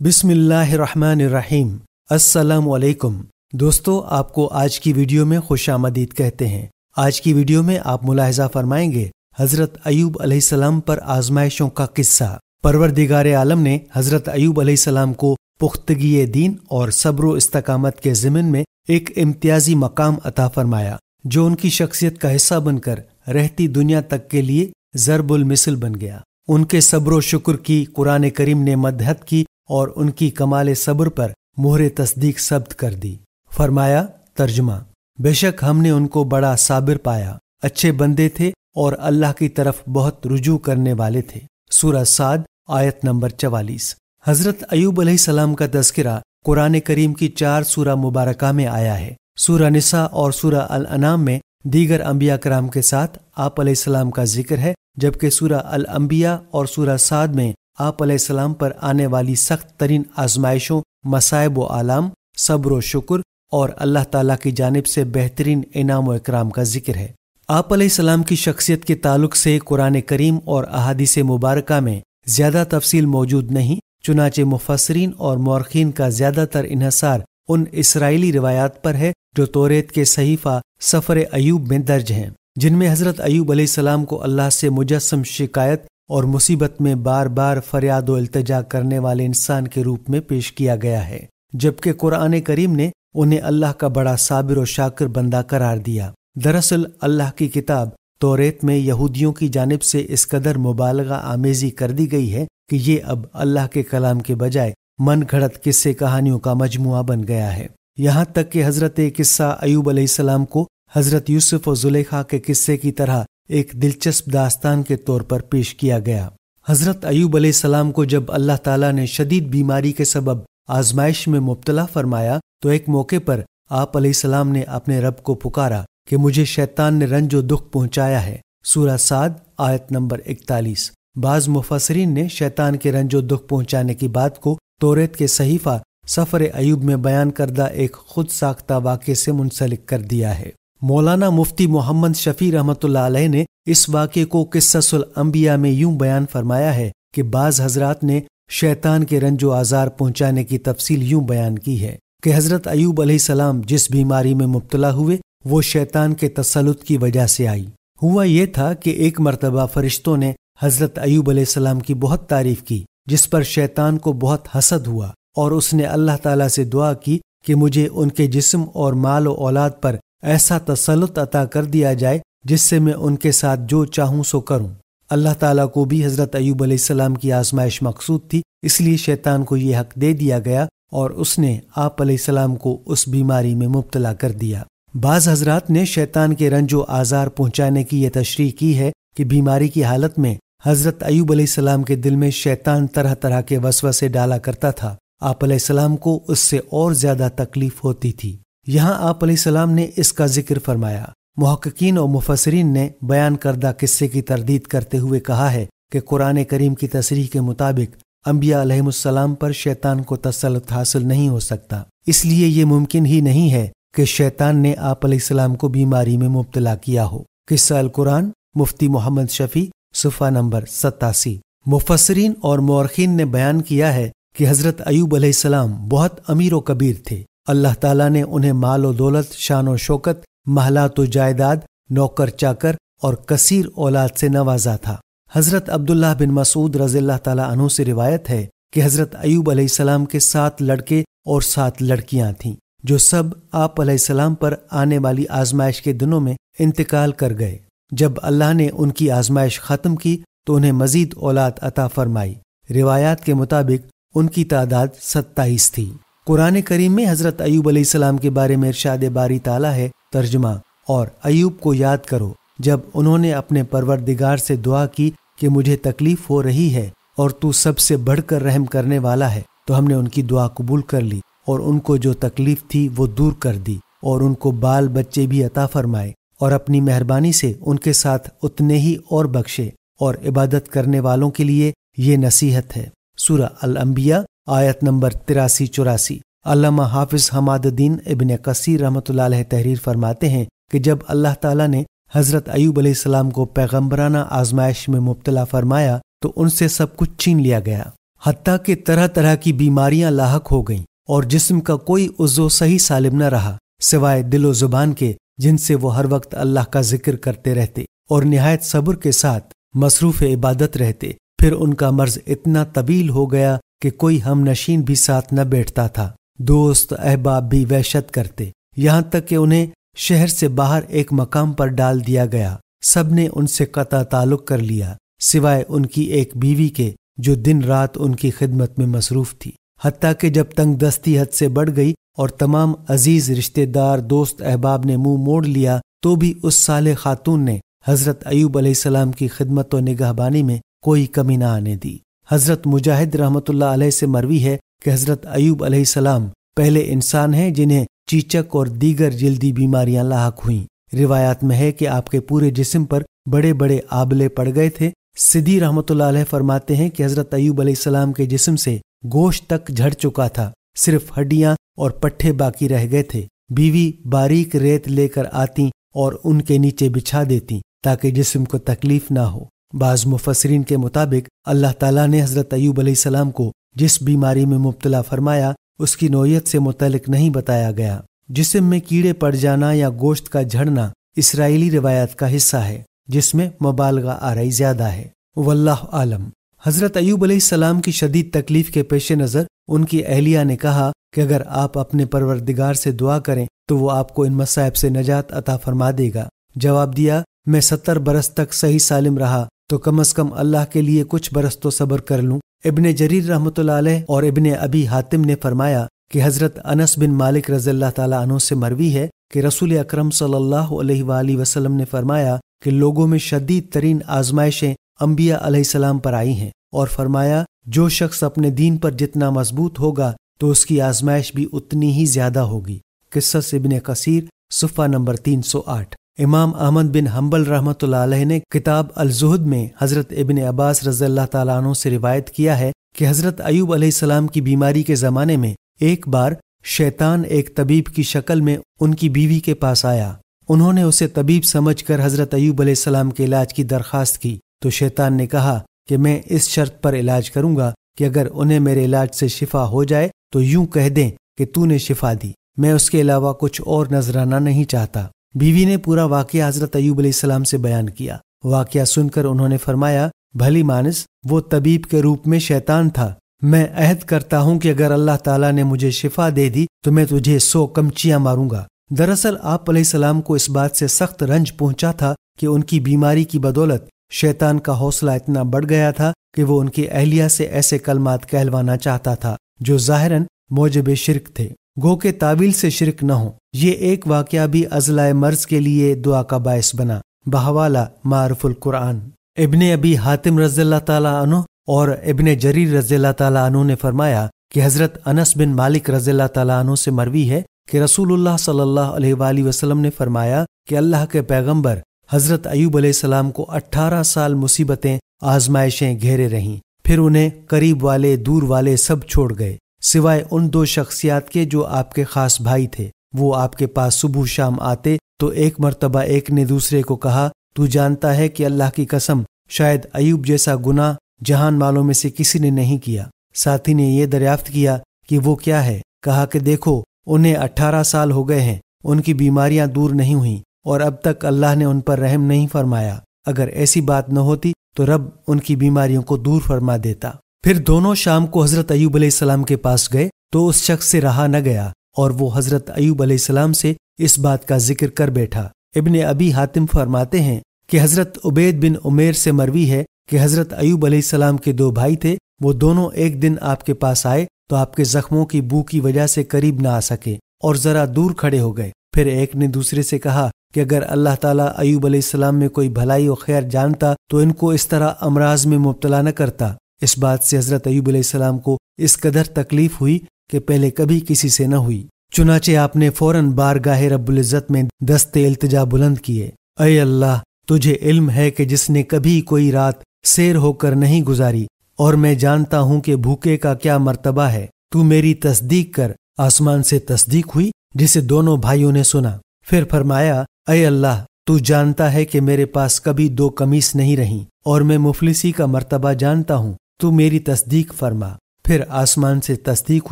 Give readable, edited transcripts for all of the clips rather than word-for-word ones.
بسم اللہ الرحمن الرحیم۔ السلام علیکم دوستو، آپ کو آج کی ویڈیو میں خوش آمدید کہتے ہیں۔ آج کی ویڈیو میں آپ ملاحظہ فرمائیں گے حضرت ایوب علیہ السلام پر آزمائشوں کا قصہ۔ پروردگار عالم نے حضرت ایوب علیہ السلام کو پختگی دین اور صبر و استقامت کے ضمن میں ایک امتیازی مقام عطا فرمایا جو ان کی شخصیت کا حصہ بن کر رہتی دنیا تک کے لیے ضرب المثل بن گیا۔ ان کے صبر و شکر کی قرآن کریم نے مدحت کی اور ان کی کمال صبر پر مہر تصدیق ثبت کر دی۔ فرمایا ترجمہ: بے شک ہم نے ان کو بڑا صابر پایا، اچھے بندے تھے اور اللہ کی طرف بہت رجوع کرنے والے تھے۔ سورہ صاد آیت نمبر 44۔ حضرت ایوب علیہ السلام کا تذکرہ قرآن کریم کی 4 سورہ مبارکہ میں آیا ہے۔ سورہ نساء اور سورہ الانعام میں دیگر انبیاء کرام کے ساتھ آپ علیہ السلام کا ذکر ہے، جبکہ سورہ الانبیاء اور سورہ صاد میں آپ علیہ السلام پر آنے والی سخت ترین آزمائشوں، مصائب و آلام، صبر و شکر اور اللہ تعالیٰ کی جانب سے بہترین انعام و اکرام کا ذکر ہے۔ آپ علیہ السلام کی شخصیت کے تعلق سے قرآن کریم اور احادیث مبارکہ میں زیادہ تفصیل موجود نہیں، چنانچہ مفسرین اور مورخین کا زیادہ تر انحصار ان اسرائیلی روایات پر ہے جو توریت کے صحیفہ سفر ایوب میں درج ہیں، جن میں حضرت ایوب علیہ السلام کو اللہ سے مجسم شکایت اور مصیبت میں بار بار فریاد و التجا کرنے والے انسان کے روپ میں پیش کیا گیا ہے، جبکہ قرآن کریم نے انہیں اللہ کا بڑا صابر و شاکر بندہ قرار دیا۔ دراصل اللہ کی کتاب توریت میں یہودیوں کی جانب سے اس قدر مبالغہ آمیزی کر دی گئی ہے کہ یہ اب اللہ کے کلام کے بجائے من گھڑت قصے کہانیوں کا مجموعہ بن گیا ہے، یہاں تک کہ حضرت قصہ ایوب علیہ السلام کو حضرت یوسف و زلیخا کے قصے کی طرح ایک دلچسپ داستان کے طور پر پیش کیا گیا۔ حضرت ایوب علیہ السلام کو جب اللہ تعالیٰ نے شدید بیماری کے سبب آزمائش میں مبتلا فرمایا تو ایک موقع پر آپ علیہ السلام نے اپنے رب کو پکارا کہ مجھے شیطان نے رنج و دکھ پہنچایا ہے۔ سورہ صاد آیت نمبر 41۔ بعض مفسرین نے شیطان کے رنج و دکھ پہنچانے کی بات کو توریت کے صحیفہ سفر ایوب میں بیان کردہ ایک خود ساختہ واقعے سے منسلک کر دیا ہے۔ مولانا مفتی محمد شفیع رحمۃ اللہ علیہ نے اس واقعے کو قصص الانبیاء میں یوں بیان فرمایا ہے کہ بعض حضرات نے شیطان کے رنج و آزار پہنچانے کی تفصیل یوں بیان کی ہے کہ حضرت ایوب علیہ السلام جس بیماری میں مبتلا ہوئے وہ شیطان کے تسلط کی وجہ سے آئی۔ ہوا یہ تھا کہ ایک مرتبہ فرشتوں نے حضرت ایوب علیہ السلام کی بہت تعریف کی، جس پر شیطان کو بہت حسد ہوا اور اس نے اللہ تعالیٰ سے دعا کی کہ مجھے ان کے جسم اور مال و اولاد پر ایسا تسلط عطا کر دیا جائے جس سے میں ان کے ساتھ جو چاہوں سو کروں۔ اللہ تعالیٰ کو بھی حضرت ایوب علیہ السلام کی آزمائش مقصود تھی، اس لیے شیطان کو یہ حق دے دیا گیا اور اس نے آپ علیہ السلام کو اس بیماری میں مبتلا کر دیا۔ بعض حضرات نے شیطان کے رنج و آزار پہنچانے کی یہ تشریح کی ہے کہ بیماری کی حالت میں حضرت ایوب علیہ السلام کے دل میں شیطان طرح طرح کے وسوسے ڈالا کرتا تھا، آپ علیہ السلام کو اس سے اور زیادہ تکلیف ہوتی تھی۔ یہاں آپ علیہ السلام نے اس کا ذکر فرمایا۔ محققین اور مفسرین نے بیان کردہ قصے کی تردید کرتے ہوئے کہا ہے کہ قرآن کریم کی تصریح کے مطابق انبیاء علیہ السلام پر شیطان کو تسلط حاصل نہیں ہو سکتا، اس لیے یہ ممکن ہی نہیں ہے کہ شیطان نے آپ علیہ السلام کو بیماری میں مبتلا کیا ہو۔ قصہ القرآن مفتی محمد شفیع صفحہ نمبر 87۔ مفسرین اور مورخین نے بیان کیا ہے کہ حضرت ایوب علیہ السلام بہت امیر و کبیر تھے۔ اللہ تعالیٰ نے انہیں مال و دولت، شان و شوکت، محلات و جائیداد، نوکر چاکر اور کثیر اولاد سے نوازا تھا۔ حضرت عبداللہ بن مسعود رضی اللہ تعالیٰ عنہ سے روایت ہے کہ حضرت ایوب علیہ السلام کے 7 لڑکے اور 7 لڑکیاں تھیں، جو سب آپ علیہ السلام پر آنے والی آزمائش کے دنوں میں انتقال کر گئے۔ جب اللہ نے ان کی آزمائش ختم کی تو انہیں مزید اولاد عطا فرمائی۔ روایات کے مطابق ان کی تعداد 27 تھی۔ قرآن کریم میں حضرت ایوب علیہ السلام کے بارے میں ارشاد باری تعالیٰ ہے، ترجمہ: اور ایوب کو یاد کرو جب انہوں نے اپنے پروردگار سے دعا کی کہ مجھے تکلیف ہو رہی ہے اور تو سب سے بڑھ کر رحم کرنے والا ہے، تو ہم نے ان کی دعا قبول کر لی اور ان کو جو تکلیف تھی وہ دور کر دی اور ان کو بال بچے بھی عطا فرمائے اور اپنی مہربانی سے ان کے ساتھ اتنے ہی اور بخشے، اور عبادت کرنے والوں کے لیے یہ نصیحت ہے۔ سورہ الانبیاء آیت نمبر 83-84۔ علامہ حافظ حماد الدین ابن کثیر رحمۃ اللہ علیہ تحریر فرماتے ہیں کہ جب اللہ تعالیٰ نے حضرت ایوب علیہ السلام کو پیغمبرانہ آزمائش میں مبتلا فرمایا تو ان سے سب کچھ چھین لیا گیا۔ حتیٰ کہ طرح طرح کی بیماریاں لاحق ہو گئیں اور جسم کا کوئی عضو صحیح سالم نہ رہا سوائے دل و زبان کے، جن سے وہ ہر وقت اللہ کا ذکر کرتے رہتے اور نہایت صبر کے ساتھ مصروف عبادت رہتے۔ پھر ان کا مرض اتنا طویل ہو گیا کہ کوئی ہم نشین بھی ساتھ نہ بیٹھتا تھا، دوست احباب بھی وحشت کرتے، یہاں تک کہ انہیں شہر سے باہر ایک مقام پر ڈال دیا گیا۔ سب نے ان سے قطع تعلق کر لیا سوائے ان کی ایک بیوی کے جو دن رات ان کی خدمت میں مصروف تھی، حتیٰ کہ جب تنگ دستی حد سے بڑھ گئی اور تمام عزیز رشتہ دار دوست احباب نے منہ موڑ لیا تو بھی اس صالح خاتون نے حضرت ایوب علیہ السلام کی خدمت و نگہبانی میں کوئی کمی نہ آنے دی۔ حضرت مجاہد رحمۃ اللہ علیہ سے مروی ہے کہ حضرت ایوب علیہ السلام پہلے انسان ہیں جنہیں چیچک اور دیگر جلدی بیماریاں لاحق ہوئیں۔ روایات میں ہے کہ آپ کے پورے جسم پر بڑے بڑے آبلے پڑ گئے تھے۔ سدی رحمۃ اللہ علیہ فرماتے ہیں کہ حضرت ایوب علیہ السلام کے جسم سے گوشت تک جھڑ چکا تھا، صرف ہڈیاں اور پٹھے باقی رہ گئے تھے۔ بیوی باریک ریت لے کر آتی اور ان کے نیچے بچھا دیتی تاکہ جسم کو تکلیف نہ ہو۔ بعض مفسرین کے مطابق اللہ تعالیٰ نے حضرت ایوب علیہ السلام کو جس بیماری میں مبتلا فرمایا اس کی نوعیت سے متعلق نہیں بتایا گیا۔ جسم میں کیڑے پڑ جانا یا گوشت کا جھڑنا اسرائیلی روایت کا حصہ ہے جس میں مبالغہ آرائی زیادہ ہے، واللہ عالم۔ حضرت ایوب علیہ السلام کی شدید تکلیف کے پیش نظر ان کی اہلیہ نے کہا کہ اگر آپ اپنے پروردگار سے دعا کریں تو وہ آپ کو ان مصائب سے نجات عطا فرما دے گا۔ جواب دیا، میں 70 برس تک صحیح سالم رہا تو کم از کم اللہ کے لیے کچھ برس تو صبر کر لوں۔ ابن جریر رحمۃ اللہ علیہ اور ابن ابی حاتم نے فرمایا کہ حضرت انس بن مالک رضی اللہ تعالیٰ عنہ سے مروی ہے کہ رسول اکرم صلی اللہ علیہ وآلہ وسلم نے فرمایا کہ لوگوں میں شدید ترین آزمائشیں انبیاء علیہ السلام پر آئی ہیں، اور فرمایا جو شخص اپنے دین پر جتنا مضبوط ہوگا تو اس کی آزمائش بھی اتنی ہی زیادہ ہوگی۔ قصص ابن کثیر صفحہ نمبر 308۔ امام احمد بن حنبل رحمۃ اللہ علیہ نے کتاب الزہد میں حضرت ابن عباس رضی اللہ تعالیٰ عنہ سے روایت کیا ہے کہ حضرت ایوب علیہ السلام کی بیماری کے زمانے میں ایک بار شیطان ایک طبیب کی شکل میں ان کی بیوی کے پاس آیا۔ انہوں نے اسے طبیب سمجھ کر حضرت ایوب علیہ السلام کے علاج کی درخواست کی تو شیطان نے کہا کہ میں اس شرط پر علاج کروں گا کہ اگر انہیں میرے علاج سے شفا ہو جائے تو یوں کہہ دیں کہ تو نے شفا دی، میں اس کے علاوہ کچھ اور نذرانہ نہیں چاہتا۔ بیوی نے پورا واقعہ حضرت ایوب علیہ السلام سے بیان کیا۔ واقعہ سن کر انہوں نے فرمایا، بھلی مانس، وہ طبیب کے روپ میں شیطان تھا، میں عہد کرتا ہوں کہ اگر اللہ تعالیٰ نے مجھے شفا دے دی تو میں تجھے 100 کمچیاں ماروں گا۔ دراصل آپ علیہ السلام کو اس بات سے سخت رنج پہنچا تھا کہ ان کی بیماری کی بدولت شیطان کا حوصلہ اتنا بڑھ گیا تھا کہ وہ ان کی اہلیہ سے ایسے کلمات کہلوانا چاہتا تھا جو ظاہراً موجب شرک تھے، گو کہ تعویل سے شرک نہ ہو۔ یہ ایک واقعہ بھی ازلۂ مرض کے لیے دعا کا باعث بنا۔ بحوالہ معرف القرآن۔ ابن ابی حاتم رضی اللہ تعالیٰ عنہ اور ابن جریر رضی اللہ تعالیٰ عنہ نے فرمایا کہ حضرت انس بن مالک رضی اللہ تعالیٰ عنہ سے مروی ہے کہ رسول اللہ صلی اللہ علیہ وآلہ وسلم نے فرمایا کہ اللہ کے پیغمبر حضرت ایوب علیہ السلام کو 18 سال مصیبتیں آزمائشیں گھیرے رہیں، پھر انہیں قریب والے دور والے سب چھوڑ گئے سوائے ان 2 شخصیات کے جو آپ کے خاص بھائی تھے۔ وہ آپ کے پاس صبح شام آتے تو ایک مرتبہ ایک نے دوسرے کو کہا، تو جانتا ہے کہ اللہ کی قسم شاید ایوب جیسا گناہ جہان والوں میں سے کسی نے نہیں کیا۔ ساتھی نے یہ دریافت کیا کہ وہ کیا ہے؟ کہا کہ دیکھو، انہیں 18 سال ہو گئے ہیں، ان کی بیماریاں دور نہیں ہوئیں اور اب تک اللہ نے ان پر رحم نہیں فرمایا۔ اگر ایسی بات نہ ہوتی تو رب ان کی بیماریوں کو دور فرما دیتا۔ پھر دونوں شام کو حضرت ایوب علیہ السلام کے پاس گئے تو اس شخص سے رہا نہ گیا اور وہ حضرت ایوب علیہ السلام سے اس بات کا ذکر کر بیٹھا۔ ابن ابی حاتم فرماتے ہیں کہ حضرت عبید بن عمیر سے مروی ہے کہ حضرت ایوب علیہ السلام کے 2 بھائی تھے، وہ دونوں ایک دن آپ کے پاس آئے تو آپ کے زخموں کی بو کی وجہ سے قریب نہ آ سکے اور ذرا دور کھڑے ہو گئے۔ پھر ایک نے دوسرے سے کہا کہ اگر اللہ تعالیٰ ایوب علیہ السلام میں کوئی بھلائی و خیر جانتا تو ان کو اس طرح امراض میں مبتلا نہ کرتا۔ اس بات سے حضرت ایوب علیہ السلام کو اس قدر تکلیف ہوئی کہ پہلے کبھی کسی سے نہ ہوئی، چنانچہ آپ نے فوراً بارگاہ رب العزت میں دست التجا بلند کیے، اے اللہ، تجھے علم ہے کہ جس نے کبھی کوئی رات سیر ہو کر نہیں گزاری، اور میں جانتا ہوں کہ بھوکے کا کیا مرتبہ ہے، تو میری تصدیق کر۔ آسمان سے تصدیق ہوئی جسے دونوں بھائیوں نے سنا۔ پھر فرمایا، اے اللہ، تو جانتا ہے کہ میرے پاس کبھی 2 قمیص نہیں رہیں اور میں مفلسی کا مرتبہ جانتا ہوں، تو میری تصدیق فرما۔ پھر آسمان سے تصدیق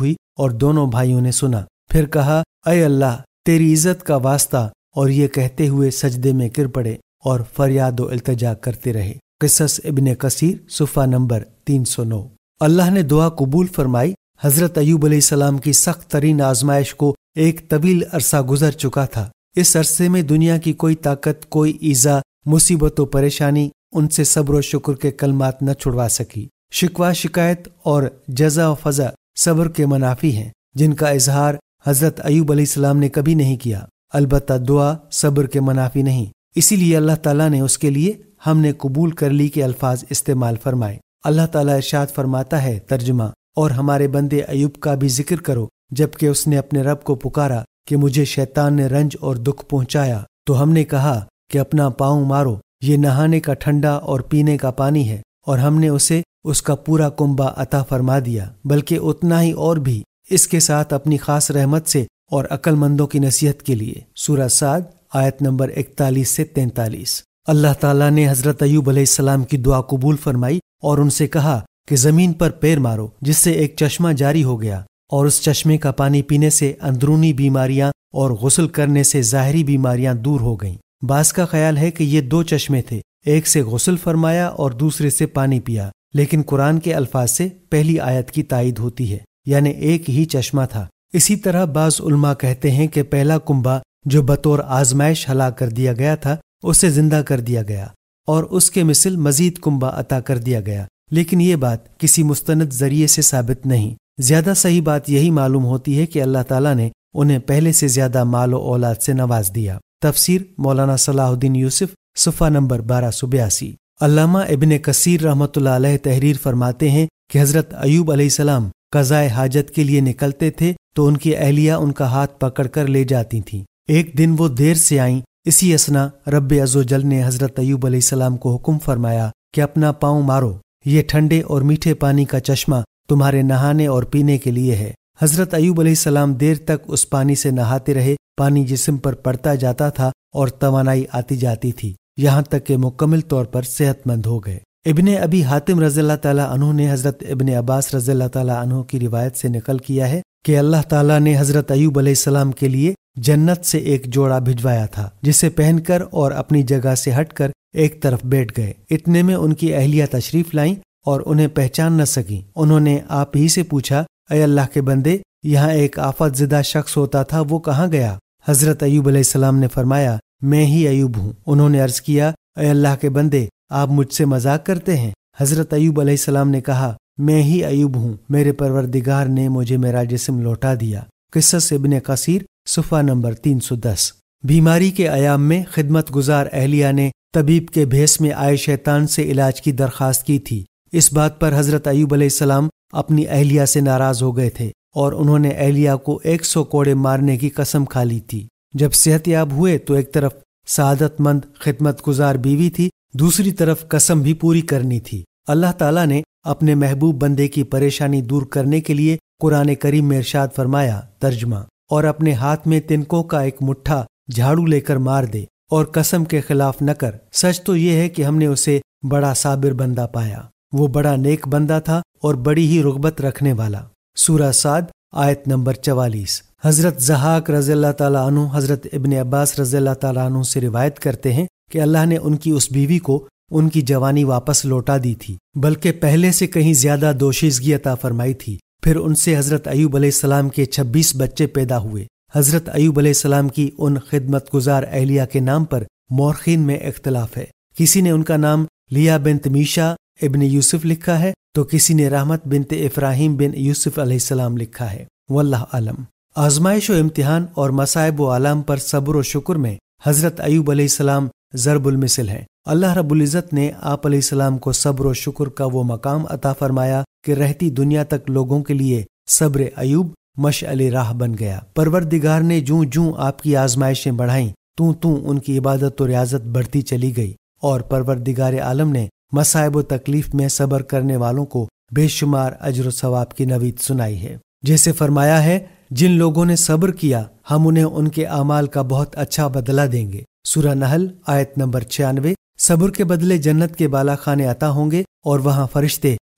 ہوئی اور دونوں بھائیوں نے سنا۔ پھر کہا اے اللہ تیری عزت کا واسطہ، اور یہ کہتے ہوئے سجدے میں گر پڑے اور فریاد و التجا کرتے رہے۔ قصص ابن کثیر صفحہ نمبر 309۔ اللہ نے دعا قبول فرمائی۔ حضرت ایوب علیہ السلام کی سخت ترین آزمائش کو ایک طویل عرصہ گزر چکا تھا۔ اس عرصے میں دنیا کی کوئی طاقت، کوئی ایذا، مصیبت و پریشانی ان سے صبر و شکر کے کلمات نہ چھڑوا سکی۔ شکوہ، شکایت اور جزا و فضا صبر کے منافی ہیں، جن کا اظہار حضرت ایوب علیہ السلام نے کبھی نہیں کیا۔ البتہ دعا صبر کے منافی نہیں، اسی لیے اللہ تعالیٰ نے اس کے لیے ہم نے قبول کر لی کے الفاظ استعمال فرمائے۔ اللہ تعالیٰ ارشاد فرماتا ہے، ترجمہ، اور ہمارے بندے ایوب کا بھی ذکر کرو جبکہ اس نے اپنے رب کو پکارا کہ مجھے شیطان نے رنج اور دکھ پہنچایا تو ہم نے کہا کہ اپنا پاؤں مارو، یہ نہانے کا ٹھنڈا اور پینے کا پانی ہے، اور ہم نے اسے اس کا پورا کنبہ عطا فرما دیا، بلکہ اتنا ہی اور بھی اس کے ساتھ اپنی خاص رحمت سے اور عقل مندوں کی نصیحت کے لیے۔ سورہ صاد آیت نمبر 41 سے 43۔ اللہ تعالیٰ نے حضرت ایوب علیہ السلام کی دعا قبول فرمائی اور ان سے کہا کہ زمین پر پیر مارو، جس سے ایک چشمہ جاری ہو گیا، اور اس چشمے کا پانی پینے سے اندرونی بیماریاں اور غسل کرنے سے ظاہری بیماریاں دور ہو گئیں۔ بعض کا خیال ہے کہ یہ 2 چشمے تھے، ایک سے غسل فرمایا اور دوسرے سے پانی پیا، لیکن قرآن کے الفاظ سے پہلی آیت کی تائید ہوتی ہے، یعنی ایک ہی چشمہ تھا۔ اسی طرح بعض علماء کہتے ہیں کہ پہلا کنبہ جو بطور آزمائش ہلاک کر دیا گیا تھا، اسے زندہ کر دیا گیا اور اس کے مثل مزید کنبہ عطا کر دیا گیا، لیکن یہ بات کسی مستند ذریعے سے ثابت نہیں۔ زیادہ صحیح بات یہی معلوم ہوتی ہے کہ اللہ تعالیٰ نے انہیں پہلے سے زیادہ مال و اولاد سے نواز دیا۔ تفسیر مولانا صلاح الدین یوسف صفحہ نمبر 1282۔ علامہ ابن کثیر رحمۃ اللہ علیہ تحریر فرماتے ہیں کہ حضرت ایوب علیہ السلام قضائے حاجت کے لیے نکلتے تھے تو ان کی اہلیہ ان کا ہاتھ پکڑ کر لے جاتی تھیں۔ ایک دن وہ دیر سے آئیں، اسی اثنا رب عزوجل نے حضرت ایوب علیہ السلام کو حکم فرمایا کہ اپنا پاؤں مارو، یہ ٹھنڈے اور میٹھے پانی کا چشمہ تمہارے نہانے اور پینے کے لیے ہے۔ حضرت ایوب علیہ السلام دیر تک اس پانی سے نہاتے رہے، پانی جسم پر پڑتا جاتا تھا اور توانائی آتی جاتی تھی، یہاں تک کہ مکمل طور پر صحت مند ہو گئے۔ ابن ابی حاتم رضی اللہ تعالیٰ عنہ نے حضرت ابن عباس رضی اللہ تعالیٰ عنہ کی روایت سے نقل کیا ہے کہ اللہ تعالیٰ نے حضرت ایوب علیہ السلام کے لیے جنت سے ایک جوڑا بھجوایا تھا، جسے پہن کر اور اپنی جگہ سے ہٹ کر ایک طرف بیٹھ گئے۔ اتنے میں ان کی اہلیہ تشریف لائیں اور انہیں پہچان نہ سکیں۔ انہوں نے آپ ہی سے پوچھا، اے اللہ کے بندے، یہاں ایک آفت زدہ شخص ہوتا تھا، وہ کہاں گیا؟ حضرت ایوب علیہ السلام نے فرمایا، میں ہی ایوب ہوں۔ انہوں نے عرض کیا، اے اللہ کے بندے، آپ مجھ سے مذاق کرتے ہیں؟ حضرت ایوب علیہ السلام نے کہا، میں ہی ایوب ہوں، میرے پروردگار نے مجھے میرا جسم لوٹا دیا۔ قصص ابن کثیر صفحہ نمبر 310۔ بیماری کے ایام میں خدمت گزار اہلیہ نے طبیب کے بھیس میں آئے شیطان سے علاج کی درخواست کی تھی۔ اس بات پر حضرت ایوب علیہ السلام اپنی اہلیہ سے ناراض ہو گئے تھے اور انہوں نے اہلیہ کو 100 کوڑے مارنے کی قسم کھا لی تھی۔ جب صحت یاب ہوئے تو ایک طرف سعادت مند خدمت گزار بیوی تھی، دوسری طرف قسم بھی پوری کرنی تھی۔ اللہ تعالیٰ نے اپنے محبوب بندے کی پریشانی دور کرنے کے لیے قرآن کریم میں ارشاد فرمایا، ترجمہ، اور اپنے ہاتھ میں تنکوں کا ایک مٹھا جھاڑو لے کر مار دے اور قسم کے خلاف نہ کر۔ سچ تو یہ ہے کہ ہم نے اسے بڑا صابر بندہ پایا، وہ بڑا نیک بندہ تھا اور بڑی ہی رغبت رکھنے والا۔ سورہ صاد آیت نمبر 44۔ حضرت ضحاک رضی اللہ تعالیٰ عنہ حضرت ابن عباس رضی اللہ تعالیٰ عنہ سے روایت کرتے ہیں کہ اللہ نے ان کی اس بیوی کو ان کی جوانی واپس لوٹا دی تھی، بلکہ پہلے سے کہیں زیادہ دوشیزگی عطا فرمائی تھی۔ پھر ان سے حضرت ایوب علیہ السلام کے 26 بچے پیدا ہوئے۔ حضرت ایوب علیہ السلام کی ان خدمت گزار اہلیہ کے نام پر مورخین میں اختلاف ہے۔ کسی نے ان کا نام لیا بنت میشا ابن یوسف لکھا ہے تو کسی نے رحمت بنت افراہیم بن یوسف علیہ السلام لکھا ہے، واللہ عالم۔ آزمائش و امتحان اور مصائب و آلام پر صبر و شکر میں حضرت ایوب علیہ السلام ضرب المثل ہیں۔ اللہ رب العزت نے آپ علیہ السلام کو صبر و شکر کا وہ مقام عطا فرمایا کہ رہتی دنیا تک لوگوں کے لیے صبر ایوب مشعل راہ بن گیا۔ پروردگار نے جوں جوں آپ کی آزمائشیں بڑھائیں، توں ان کی عبادت و ریاضت بڑھتی چلی گئی، اور پروردگار عالم نے مصائب و تکلیف میں صبر کرنے والوں کو بے شمار اجر و ثواب کی نوید سنائی ہے۔ جیسے فرمایا ہے، جن لوگوں نے صبر کیا ہم انہیں ان کے اعمال کا بہت اچھا بدلہ دیں گے۔ سورہ نحل آیت نمبر 96۔ صبر کے بدلے جنت کے بالا خانے عطا ہوں گے اور وہاں فرشتے